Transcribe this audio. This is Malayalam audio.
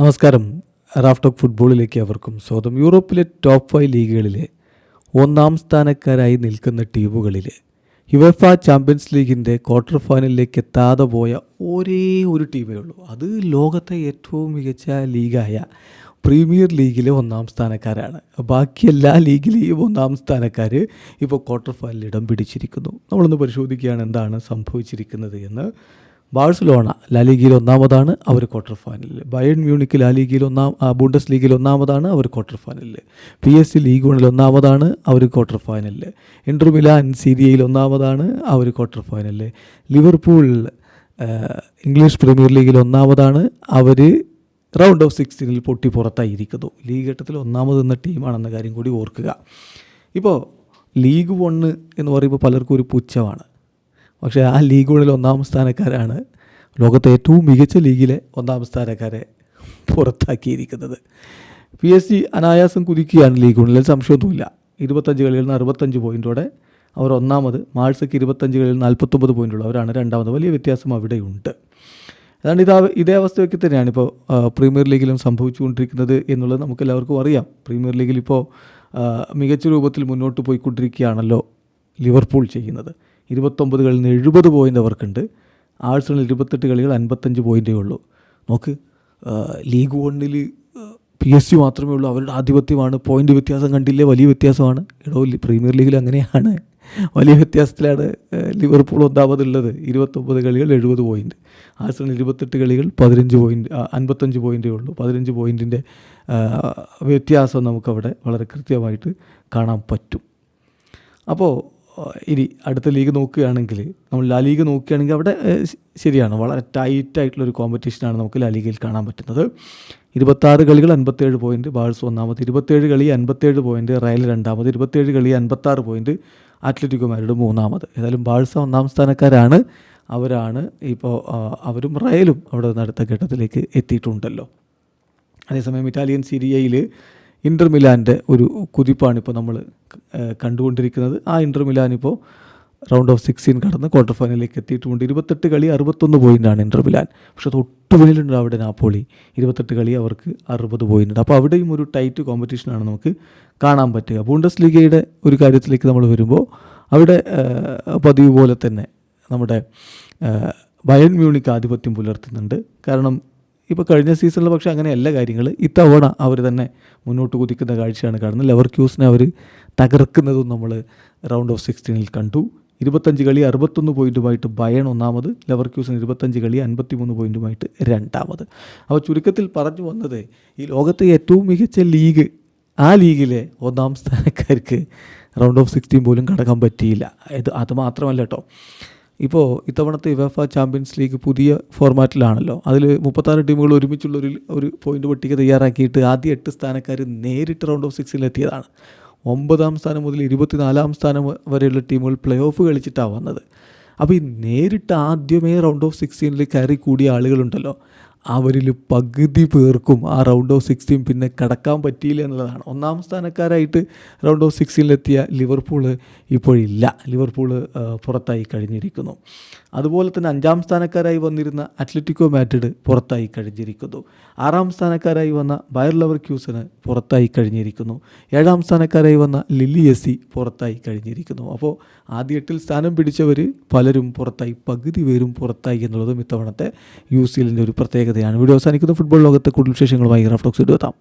നമസ്കാരം. റാഫ് ടോക്ക് ഫുട്ബോളിലേക്ക് അവർക്കും സ്വാഗതം. യൂറോപ്പിലെ ടോപ്പ് 5 ലീഗുകളിലെ ഒന്നാം സ്ഥാനക്കാരായി നിൽക്കുന്ന ടീമുകളിൽ യുവേഫ ചാമ്പ്യൻസ് ലീഗിൻ്റെ ക്വാർട്ടർ ഫൈനലിലേക്ക് എത്താതെ പോയ ഒരേ ഒരു ടീമേ ഉള്ളൂ. അത് ലോകത്തെ ഏറ്റവും മികച്ച ലീഗായ പ്രീമിയർ ലീഗിലെ ഒന്നാം സ്ഥാനക്കാരാണ്. ബാക്കി എല്ലാ ലീഗിലെയും ഒന്നാം സ്ഥാനക്കാർ ഇപ്പോൾ ക്വാർട്ടർ ഫൈനലിൽ ഇടം പിടിച്ചിരിക്കുന്നു. നമ്മളൊന്ന് പരിശോധിക്കുകയാണ് എന്താണ് സംഭവിച്ചിരിക്കുന്നത് എന്ന്. ബാഴ്സലോണ ലാലീഗയിൽ ഒന്നാമതാണ്, അവർ ക്വാർട്ടർ ഫൈനലിൽ. ബയേൺ മ്യൂണിക്ക് ലാലീഗയിൽ ബുണ്ടസ് ലീഗിൽ ഒന്നാമതാണ്, അവർ ക്വാർട്ടർ ഫൈനലിൽ. PSG ലീഗ് 1 ഒന്നാമതാണ്, അവർ ക്വാർട്ടർ ഫൈനലിൽ. ഇൻ്റർ മിലാൻ സീരിയയിൽ ഒന്നാമതാണ്, അവർ ക്വാർട്ടർ ഫൈനലിൽ. ലിവർപൂൾ ഇംഗ്ലീഷ് പ്രീമിയർ ലീഗിൽ ഒന്നാമതാണ്, അവർ റൗണ്ട് ഓഫ് 16 പൊട്ടി പുറത്തായിരിക്കുന്നു. ലീഗ് ഘട്ടത്തിൽ ഒന്നാമതെന്ന ടീമാണെന്ന കാര്യം കൂടി ഓർക്കുക. ഇപ്പോൾ ലീഗ് 1 എന്ന് പറയുമ്പോൾ പലർക്കും ഒരു പുച്ഛമാണ്. പക്ഷേ ആ ലീഗുകളിൽ ഒന്നാം സ്ഥാനക്കാരാണ് ലോകത്തെ ഏറ്റവും മികച്ച ലീഗിലെ ഒന്നാം സ്ഥാനക്കാരെ പുറത്താക്കിയിരിക്കുന്നത്. PSG അനായാസം കുതിക്കുകയാണ് ലീഗ് 1, സംശയമൊന്നുമില്ല. 25 കളികളിൽ നിന്ന് 65 പോയിൻറ്റോടെ അവർ ഒന്നാമത്. മാഴ്സയ്ക്ക് 25 കളിൽ 49 പോയിൻ്റുള്ള അവരാണ് രണ്ടാമത്. വലിയ വ്യത്യാസം അവിടെയുണ്ട്. അതാണ് ഇതേ അവസ്ഥയൊക്കെ തന്നെയാണ് ഇപ്പോൾ പ്രീമിയർ ലീഗിലും സംഭവിച്ചുകൊണ്ടിരിക്കുന്നത് എന്നുള്ളത് നമുക്കെല്ലാവർക്കും അറിയാം. പ്രീമിയർ ലീഗിൽ ഇപ്പോൾ മികച്ച രൂപത്തിൽ മുന്നോട്ട് പോയിക്കൊണ്ടിരിക്കുകയാണല്ലോ ലിവർപൂൾ ചെയ്യുന്നത്. 29 കളിൽ നിന്ന് 70 പോയിൻ്റ് അവർക്കുണ്ട്. ആഴ്സണൽ 28 കളികൾ 55 പോയിൻ്റേ ഉള്ളൂ. നോക്ക്, ലീഗ് 1 PSG മാത്രമേ ഉള്ളൂ, അവരുടെ ആധിപത്യമാണ്. പോയിൻ്റ് വ്യത്യാസം കണ്ടില്ലേ, വലിയ വ്യത്യാസമാണ്. പ്രീമിയർ ലീഗിൽ അങ്ങനെയാണ്, വലിയ വ്യത്യാസത്തിലാണ് ലിവർപൂൾ ഒന്നാമതുള്ളത്. 29 കളികൾ 70 പോയിൻ്റ്. ആഴ്സണൽ 28 കളികൾ 15 പോയിൻ്റ് 55 പോയിൻ്റേ ഉള്ളൂ. 15 പോയിൻറ്റിൻ്റെ വ്യത്യാസം നമുക്കവിടെ വളരെ കൃത്യമായിട്ട് കാണാൻ പറ്റും. അപ്പോൾ ഇനി അടുത്ത ലീഗ് നോക്കുകയാണെങ്കിൽ, നമ്മൾ ലാ ലീഗ് നോക്കുകയാണെങ്കിൽ അവിടെ ശരിയാണ്, വളരെ ടൈറ്റായിട്ടുള്ളൊരു കോമ്പറ്റീഷനാണ് നമുക്ക് ലാ ലീഗയിൽ കാണാൻ പറ്റുന്നത്. 26 കളികൾ 57 പോയിൻറ്റ്, ബാഴ്സ ഒന്നാമത്. 27 കളി 57 പോയിൻറ്റ്, റയൽ രണ്ടാമത്. 27 കളി 56 പോയിൻറ്റ്, അത്ലറ്റിക്കോ മാഡ്രിഡ് മൂന്നാമത്. ഏതായാലും ബാഴ്സ ഒന്നാം സ്ഥാനക്കാരാണ്. അവരാണ് ഇപ്പോൾ അവരും റയലും അവിടെ നിന്ന് അടുത്ത ഘട്ടത്തിലേക്ക് എത്തിയിട്ടുണ്ടല്ലോ. അതേസമയം ഇറ്റാലിയൻ സീരിയയിൽ ഇൻ്റർ മിലാൻ്റെ ഒരു കുതിപ്പാണിപ്പോൾ നമ്മൾ കണ്ടുകൊണ്ടിരിക്കുന്നത്. ആ ഇൻ്റർ മിലാൻ ഇപ്പോൾ റൗണ്ട് ഓഫ് 16 കടന്ന് ക്വാർട്ടർ ഫൈനലിലേക്ക് എത്തിയിട്ടുമുണ്ട്. 28 കളി 61 പോയിൻ്റാണ് ഇൻ്റർ മിലാൻ. പക്ഷെ തൊട്ട് മുന്നിലുണ്ട് അവിടെ നാപ്പോളി. 28 കളി അവർക്ക് 60 പോയിൻ്റ്. അപ്പോൾ അവിടെയും ഒരു ടൈറ്റ് കോമ്പറ്റീഷനാണ് നമുക്ക് കാണാൻ പറ്റുക. ബുണ്ടസ് ലീഗയുടെ ഒരു കാര്യത്തിലേക്ക് നമ്മൾ വരുമ്പോൾ അവിടെ പതിവ് പോലെ തന്നെ നമ്മുടെ ബയേൺ മ്യൂണിക്ക് ആധിപത്യം പുലർത്തുന്നുണ്ട്. കാരണം ഇപ്പോൾ കഴിഞ്ഞ സീസണിൽ പക്ഷേ അങ്ങനെയല്ല കാര്യങ്ങൾ. ഇത്തവണ അവർ തന്നെ മുന്നോട്ട് കുതിക്കുന്ന കാഴ്ചയാണ് കാണുന്നത്. ലെവർക്യൂസിനെ അവർ തകർക്കുന്നതും നമ്മൾ റൗണ്ട് ഓഫ് 16 കണ്ടു. 25 കളി 61 പോയിൻറ്റുമായിട്ട് ബയേൺ ഒന്നാമത്, ലെവർക്യൂസിന് 25 കളി 53 പോയിൻറ്റുമായിട്ട് രണ്ടാമത്. അപ്പോൾ ചുരുക്കത്തിൽ പറഞ്ഞു വന്നത്, ഈ ലോകത്തെ ഏറ്റവും മികച്ച ലീഗ്, ആ ലീഗിലെ ഒന്നാം സ്ഥാനക്കാർക്ക് റൗണ്ട് ഓഫ് 16 പോലും കടക്കാൻ പറ്റിയില്ല. അത് മാത്രമല്ല കേട്ടോ, ഇപ്പോൾ ഇത്തവണത്തെ യുവേഫ ചാമ്പ്യൻസ് ലീഗ് പുതിയ ഫോർമാറ്റിലാണല്ലോ. അതിൽ 36 ടീമുകൾ ഒരുമിച്ചുള്ള ഒരു പോയിൻ്റ് പട്ടിക തയ്യാറാക്കിയിട്ട് ആദ്യ 8 സ്ഥാനക്കാർ നേരിട്ട് റൗണ്ട് ഓഫ് 16 എത്തിയതാണ്. 9ാം സ്ഥാനം മുതൽ 24ാം സ്ഥാനം വരെയുള്ള ടീമുകൾ പ്ലേ ഓഫ് കളിച്ചിട്ടാണ് വന്നത്. അപ്പോൾ ഈ നേരിട്ട് ആദ്യമേ റൗണ്ട് ഓഫ് 16 കയറി കൂടിയ ആളുകളുണ്ടല്ലോ, അവരിൽ പകുതി പേർക്കും ആ റൗണ്ട് ഓഫ് 16 പിന്നെ കടക്കാൻ പറ്റിയില്ല എന്നുള്ളതാണ്. ഒന്നാം സ്ഥാനക്കാരായിട്ട് റൗണ്ട് ഓഫ് 16 ലിവർപൂൾ ഇപ്പോഴില്ല. ലിവർപൂൾ പുറത്തായി കഴിഞ്ഞിരിക്കുന്നു. അതുപോലെ തന്നെ 5ാം സ്ഥാനക്കാരായി വന്നിരുന്ന അത്ലറ്റിക്കോ മാഡ്രിഡ് പുറത്തായി കഴിഞ്ഞിരിക്കുന്നു. 6ാം സ്ഥാനക്കാരായി വന്ന ബയർ ലെവർക്യൂസന് പുറത്തായി കഴിഞ്ഞിരിക്കുന്നു. 7ാം സ്ഥാനക്കാരായി വന്ന ലില്ലി എസ്സി പുറത്തായി കഴിഞ്ഞിരിക്കുന്നു. അപ്പോൾ ആദ്യ 8 സ്ഥാനം പിടിച്ചവർ പലരും പുറത്തായി, പകുതി പേരും പുറത്തായി എന്നുള്ളതും ഇത്തവണത്തെ UCLൻ്റെ ഒരു പ്രത്യേകതയാണ്. വീഡിയോ അവസാനിക്കുന്ന ഫുട്ബോൾ ലോകത്തെ കൂടുതൽ വിശേഷങ്ങളുമായി റാഫ് ടോക്സ് എത്താം.